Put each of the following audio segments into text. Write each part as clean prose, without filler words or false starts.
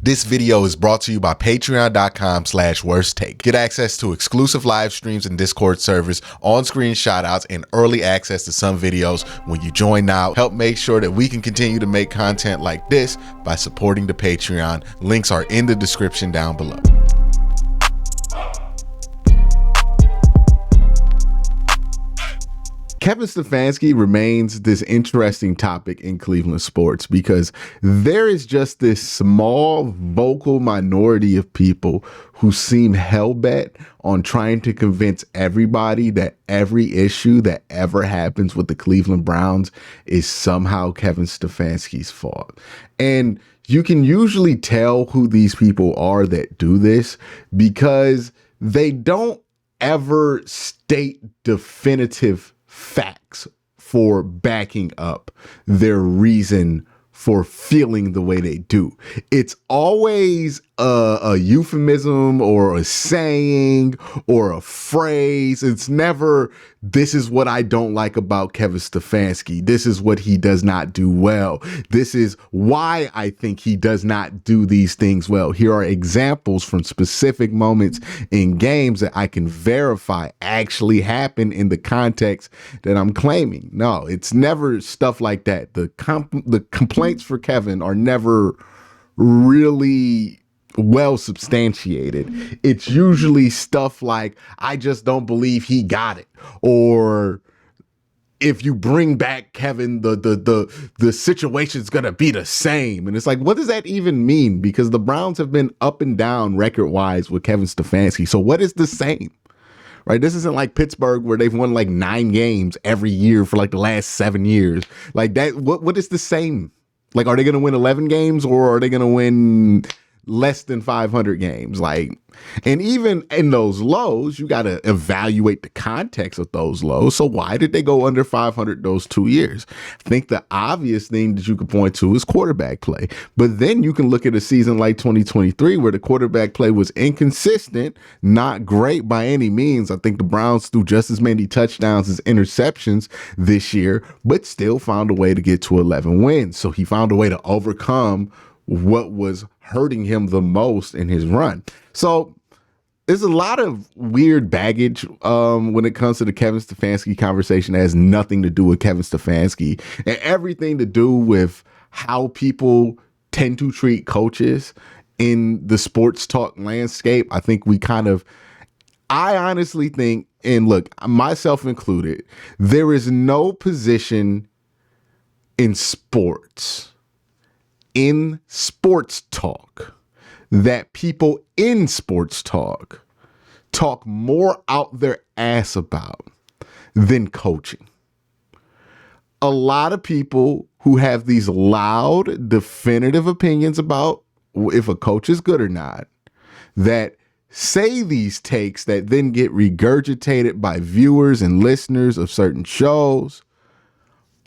This video is brought to you by patreon.com/worsttake. Get access to exclusive live streams and Discord servers, on-screen shoutouts, and early access to some videos when you join now. Help make sure that we can continue to make content like this by supporting the Patreon. Links are in the description down below. Kevin Stefanski remains this interesting topic in Cleveland sports because there is just this small vocal minority of people who seem hell-bent on trying to convince everybody that every issue that ever happens with the Cleveland Browns is somehow Kevin Stefanski's fault. And you can usually tell who these people are that do this because they don't ever state definitive facts for backing up their reason for feeling the way they do. It's always a euphemism or a saying or a phrase. It's never, this is what I don't like about Kevin Stefanski. This is what he does not do well. This is why I think he does not do these things well. Here are examples from specific moments in games that I can verify actually happen in the context that I'm claiming. No, it's never stuff like that. The complaints for Kevin are never really well substantiated. It's usually stuff like, I just don't believe he got it, or if you bring back Kevin, the situation's gonna be the same. And it's like, what does that even mean? Because the Browns have been up and down record-wise with Kevin Stefanski. So what is the same? Right? This isn't like Pittsburgh where they've won like 9 games every year for like the last 7 years. Like that, what is the same? Like, are they going to win 11 games or are they going to win less than 500 games? Like, and even in those lows, you got to evaluate the context of those lows. So why did they go under 500 those 2 years? I think the obvious thing that you could point to is quarterback play. But then you can look at a season like 2023 where the quarterback play was inconsistent, not great by any means. I think the Browns threw just as many touchdowns as interceptions this year, but still found a way to get to 11 wins. So he found a way to overcome what was hurting him the most in his run. So there's a lot of weird baggage when it comes to the Kevin Stefanski conversation that has nothing to do with Kevin Stefanski and everything to do with how people tend to treat coaches in the sports talk landscape. I think I honestly think, and look, myself included, there is no position in sports talk that people in sports talk more out their ass about than coaching. A lot of people who have these loud, definitive opinions about if a coach is good or not, that say these takes that then get regurgitated by viewers and listeners of certain shows,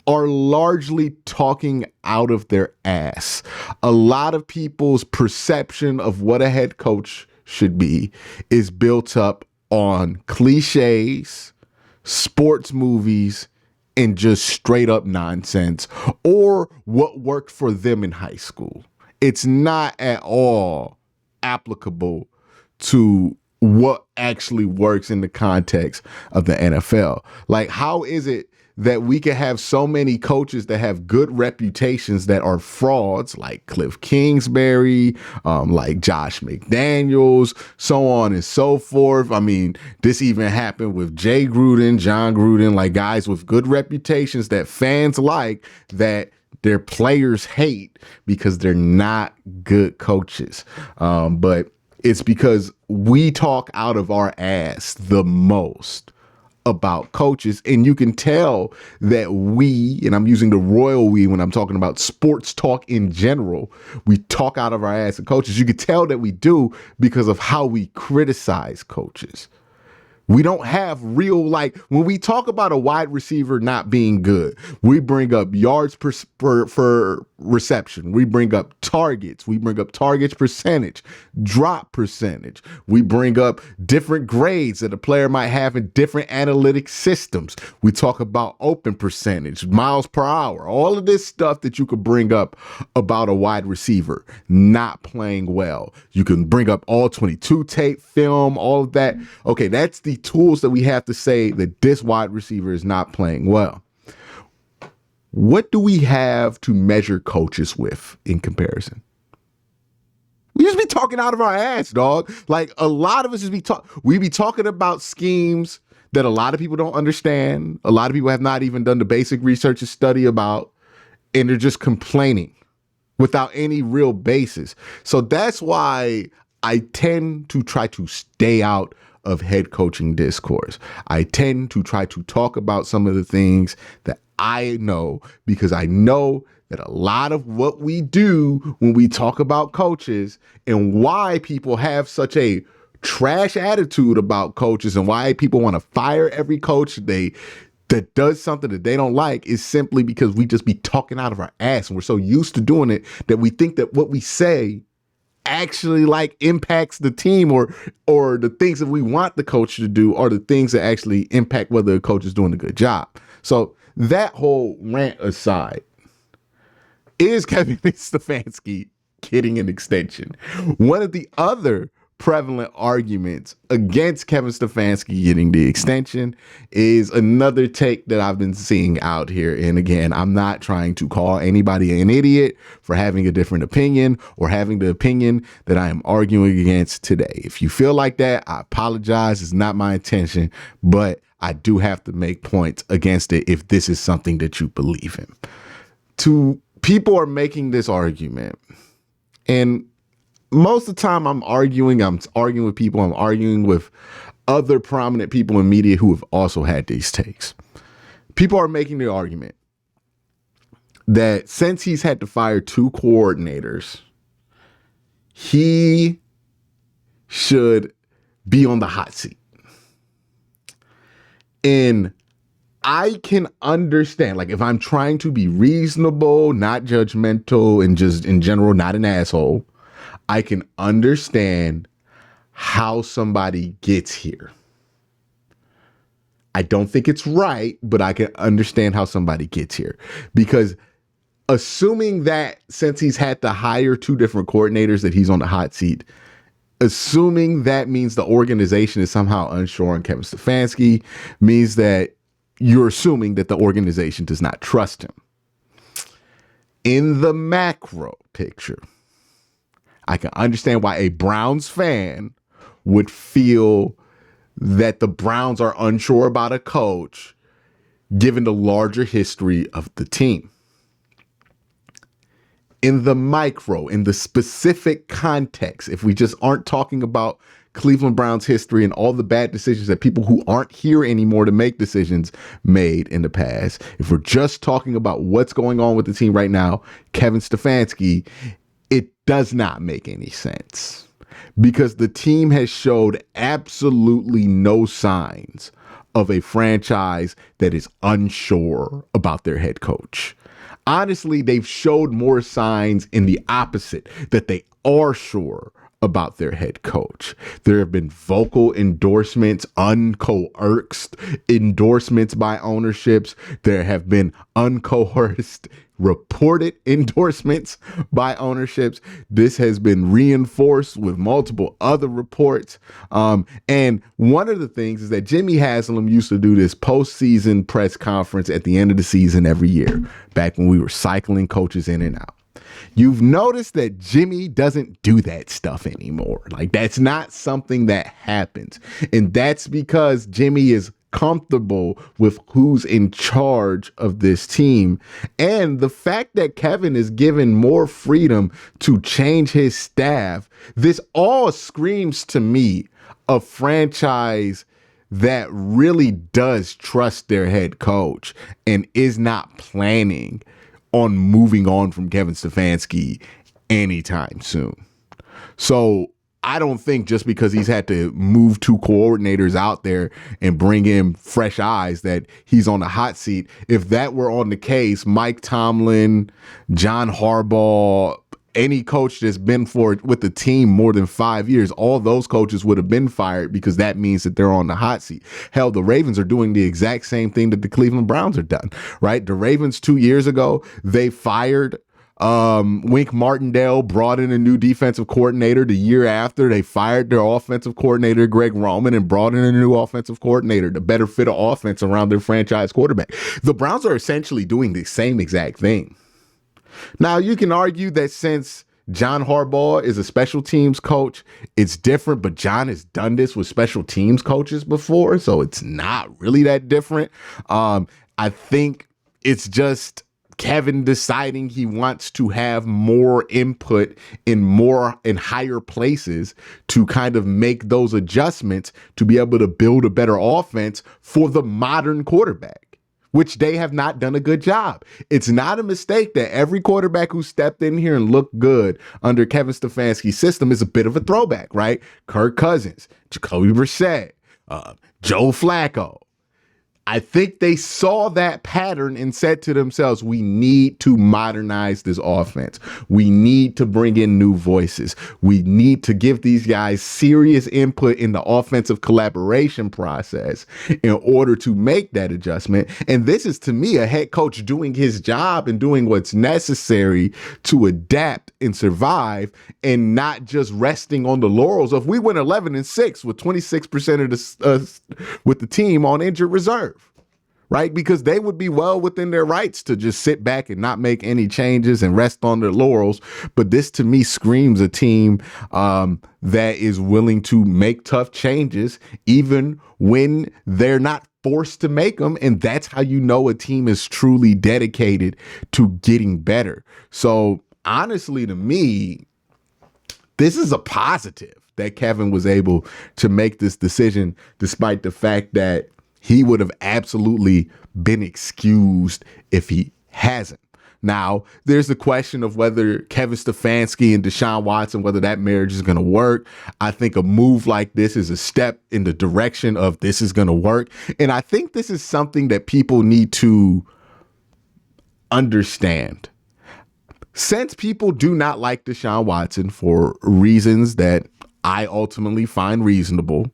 are largely talking out of their ass. A lot of people's perception of what a head coach should be is built up on cliches, sports movies, and just straight up nonsense, or what worked for them in high school. It's not at all applicable to what actually works in the context of the NFL. Like, how is it that we can have so many coaches that have good reputations that are frauds, like Cliff Kingsbury, like Josh McDaniels, so on and so forth? I mean, this even happened with Jay Gruden, John Gruden, like guys with good reputations that fans like, that their players hate because they're not good coaches. But it's because we talk out of our ass the most about coaches, and you can tell that we, and I'm using the royal we when I'm talking about sports talk in general, we talk out of our ass at coaches. You can tell that we do because of how we criticize coaches. We don't have real, like, when we talk about a wide receiver not being good, we bring up yards per reception. We bring up targets. We bring up targets percentage, drop percentage. We bring up different grades that a player might have in different analytic systems. We talk about open percentage, miles per hour, all of this stuff that you could bring up about a wide receiver not playing well. You can bring up all 22 tape, film, all of that. Okay, that's the tools that we have to say that this wide receiver is not playing well. What do we have to measure coaches with in comparison? We just be talking out of our ass, dog. Like a lot of us we be talking about schemes that a lot of people don't understand. A lot of people have not even done the basic research and study about, and they're just complaining without any real basis. So that's why I tend to try to stay out of head coaching discourse. I tend to try to talk about some of the things that I know, because I know that a lot of what we do when we talk about coaches and why people have such a trash attitude about coaches and why people want to fire every coach that does something that they don't like is simply because we just be talking out of our ass, and we're so used to doing it that we think that what we say actually like impacts the team or the things that we want the coach to do are the things that actually impact whether the coach is doing a good job. So that whole rant aside, is Kevin Stefanski getting an extension? One of the other prevalent arguments against Kevin Stefanski getting the extension is another take that I've been seeing out here. And again, I'm not trying to call anybody an idiot for having a different opinion or having the opinion that I am arguing against today. If you feel like that, I apologize. It's not my intention, but I do have to make points against it if this is something that you believe in. People are making this argument, and most of the time I'm arguing with people. I'm arguing with other prominent people in media who have also had these takes. People are making the argument that since he's had to fire 2 coordinators, he should be on the hot seat. And I can understand, like, if I'm trying to be reasonable, not judgmental, and just in general, not an asshole, I can understand how somebody gets here. I don't think it's right, but I can understand how somebody gets here, because assuming that since he's had to hire 2 different coordinators that he's on the hot seat, assuming that means the organization is somehow unsure on Kevin Stefanski, means that you're assuming that the organization does not trust him. In the macro picture, I can understand why a Browns fan would feel that the Browns are unsure about a coach, given the larger history of the team. In the micro, in the specific context, if we just aren't talking about Cleveland Browns history and all the bad decisions that people who aren't here anymore to make decisions made in the past, if we're just talking about what's going on with the team right now, Kevin Stefanski, it does not make any sense, because the team has showed absolutely no signs of a franchise that is unsure about their head coach. Honestly, they've showed more signs in the opposite, that they are sure about their head coach. There have been vocal endorsements, uncoerced endorsements by ownerships. There have been uncoerced reported endorsements by ownerships. This has been reinforced with multiple other reports. And one of the things is that Jimmy Haslam used to do this postseason press conference at the end of the season every year, back when we were cycling coaches in and out. You've noticed that Jimmy doesn't do that stuff anymore. Like, that's not something that happens. And that's because Jimmy is comfortable with who's in charge of this team. And the fact that Kevin is given more freedom to change his staff, this all screams to me a franchise that really does trust their head coach and is not planning on moving on from Kevin Stefanski anytime soon. So I don't think just because he's had to move two coordinators out there and bring in fresh eyes that he's on the hot seat. If that were on the case, Mike Tomlin, John Harbaugh, any coach that's been with the team more than 5 years, all those coaches would have been fired because that means that they're on the hot seat. Hell, the Ravens are doing the exact same thing that the Cleveland Browns are done, right? The Ravens 2 years ago, they fired Wink Martindale, brought in a new defensive coordinator. The year after, they fired their offensive coordinator, Greg Roman, and brought in a new offensive coordinator to better fit an offense around their franchise quarterback. The Browns are essentially doing the same exact thing. Now, you can argue that since John Harbaugh is a special teams coach, it's different, but John has done this with special teams coaches before, so it's not really that different. I think it's just Kevin deciding he wants to have more input in higher places to kind of make those adjustments to be able to build a better offense for the modern quarterback, which they have not done a good job. It's not a mistake that every quarterback who stepped in here and looked good under Kevin Stefanski's system is a bit of a throwback, right? Kirk Cousins, Jacoby Brissett, Joe Flacco. I think they saw that pattern and said to themselves, we need to modernize this offense. We need to bring in new voices. We need to give these guys serious input in the offensive collaboration process in order to make that adjustment. And this is, to me, a head coach doing his job and doing what's necessary to adapt and survive and not just resting on the laurels of we went 11-6 with 26% of with the team on injured reserve. Right? Because they would be well within their rights to just sit back and not make any changes and rest on their laurels. But this, to me, screams a team that is willing to make tough changes, even when they're not forced to make them. And that's how you know a team is truly dedicated to getting better. So honestly, to me, this is a positive that Kevin was able to make this decision, despite the fact that he would have absolutely been excused if he hasn't. Now, there's the question of whether Kevin Stefanski and Deshaun Watson, whether that marriage is going to work. I think a move like this is a step in the direction of this is going to work. And I think this is something that people need to understand. Since people do not like Deshaun Watson for reasons that I ultimately find reasonable,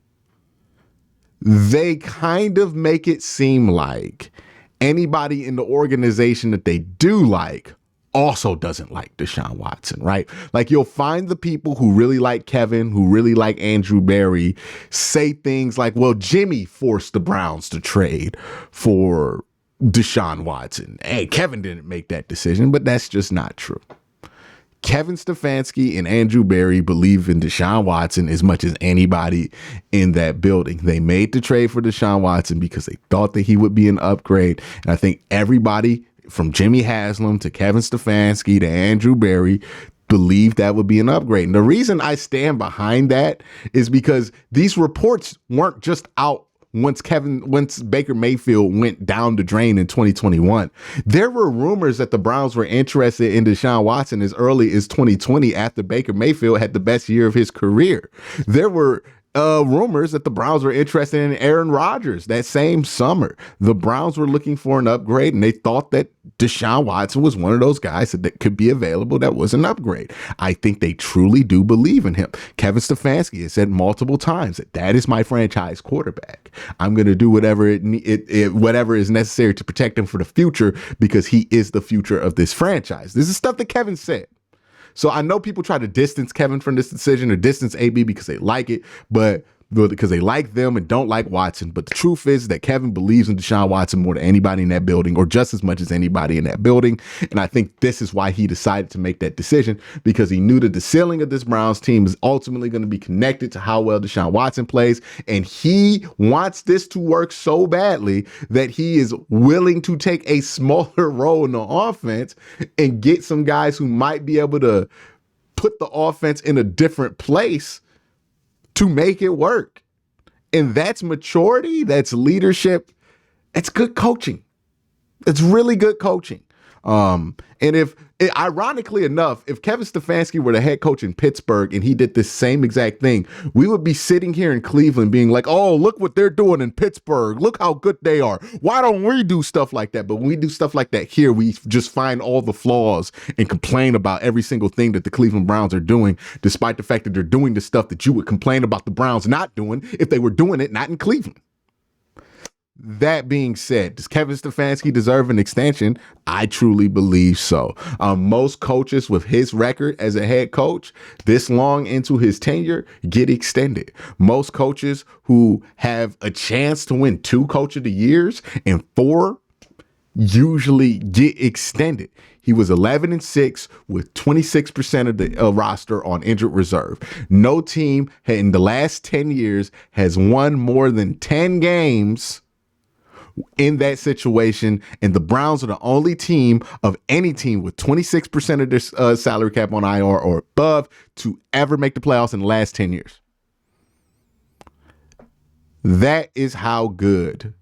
they kind of make it seem like anybody in the organization that they do like also doesn't like Deshaun Watson, right? Like you'll find the people who really like Kevin, who really like Andrew Berry, say things like, well, Jimmy forced the Browns to trade for Deshaun Watson. Hey, Kevin didn't make that decision, but that's just not true. Kevin Stefanski and Andrew Berry believe in Deshaun Watson as much as anybody in that building. They made the trade for Deshaun Watson because they thought that he would be an upgrade. And I think everybody from Jimmy Haslam to Kevin Stefanski to Andrew Berry believed that would be an upgrade. And the reason I stand behind that is because these reports weren't just out once Baker Mayfield went down the drain in 2021. There were rumors that the Browns were interested in Deshaun Watson as early as 2020 after Baker Mayfield had the best year of his career. There were rumors that the Browns were interested in Aaron Rodgers that same summer. The Browns were looking for an upgrade, and they thought that Deshaun Watson was one of those guys that could be available that was an upgrade. I think they truly do believe in him. Kevin Stefanski has said multiple times that is my franchise quarterback. I'm going to do whatever whatever is necessary to protect him for the future because he is the future of this franchise. This is stuff that Kevin said. So I know people try to distance Kevin from this decision or distance AB because they like it, but because they like them and don't like Watson. But the truth is that Kevin believes in Deshaun Watson more than anybody in that building, or just as much as anybody in that building. And I think this is why he decided to make that decision, because he knew that the ceiling of this Browns team is ultimately going to be connected to how well Deshaun Watson plays. And he wants this to work so badly that he is willing to take a smaller role in the offense and get some guys who might be able to put the offense in a different place to make it work. And that's maturity, that's leadership, it's good coaching. It's really good coaching. And ironically enough, if Kevin Stefanski were the head coach in Pittsburgh and he did this same exact thing, we would be sitting here in Cleveland being like, oh, look what they're doing in Pittsburgh. Look how good they are. Why don't we do stuff like that? But when we do stuff like that here, we just find all the flaws and complain about every single thing that the Cleveland Browns are doing, despite the fact that they're doing the stuff that you would complain about the Browns not doing if they were doing it not in Cleveland. That being said, does Kevin Stefanski deserve an extension? I truly believe so. Most coaches with his record as a head coach this long into his tenure get extended. Most coaches who have a chance to win 2 Coach of the Years and 4 usually get extended. He was 11-6 with 26% of the roster on injured reserve. No team in the last 10 years has won more than 10 games in that situation, and the Browns are the only team of any team with 26% of their salary cap on IR or above to ever make the playoffs in the last 10 years. That is how good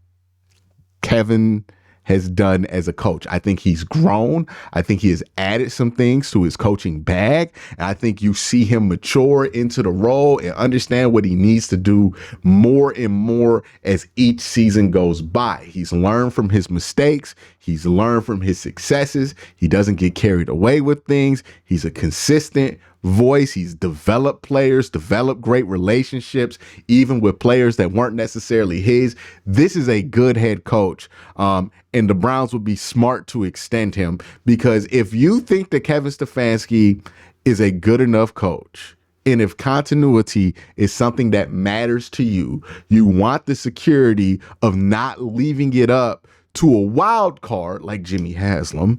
Kevin has done as a coach. I think he's grown. I think he has added some things to his coaching bag. And I think you see him mature into the role and understand what he needs to do more and more as each season goes by. He's learned from his mistakes. He's learned from his successes. He doesn't get carried away with things. He's a consistent voice. He's developed players, developed great relationships, even with players that weren't necessarily his. This is a good head coach. And the Browns would be smart to extend him, because if you think that Kevin Stefanski is a good enough coach, and if continuity is something that matters to you, you want the security of not leaving it up to a wild card like Jimmy Haslam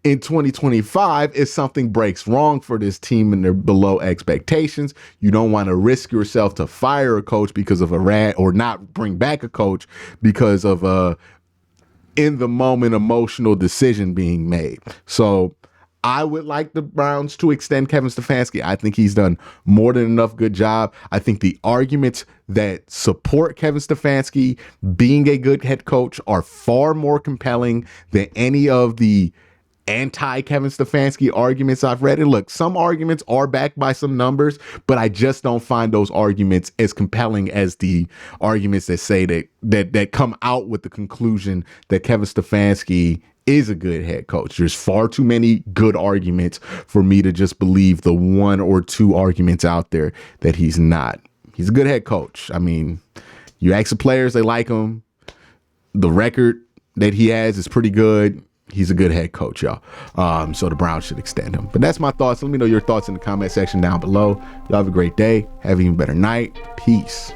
in 2025 if something breaks wrong for this team and they're below expectations. You don't want to risk yourself to fire a coach because of a or not bring back a coach because of a in the moment emotional decision being made. So I would like the Browns to extend Kevin Stefanski. I think he's done more than enough good job. I think the arguments that support Kevin Stefanski being a good head coach are far more compelling than any of the anti-Kevin Stefanski arguments I've read. And look, some arguments are backed by some numbers, but I just don't find those arguments as compelling as the arguments that say that come out with the conclusion that Kevin Stefanski is a good head coach. There's far too many good arguments for me to just believe the 1 or 2 arguments out there that he's not. He's a good head coach. I mean, you ask the players, they like him. The record that he has is pretty good. He's a good head coach, y'all. So the Browns should extend him. But that's my thoughts. Let me know your thoughts in the comment section down below. Y'all have a great day. Have an even better night. Peace.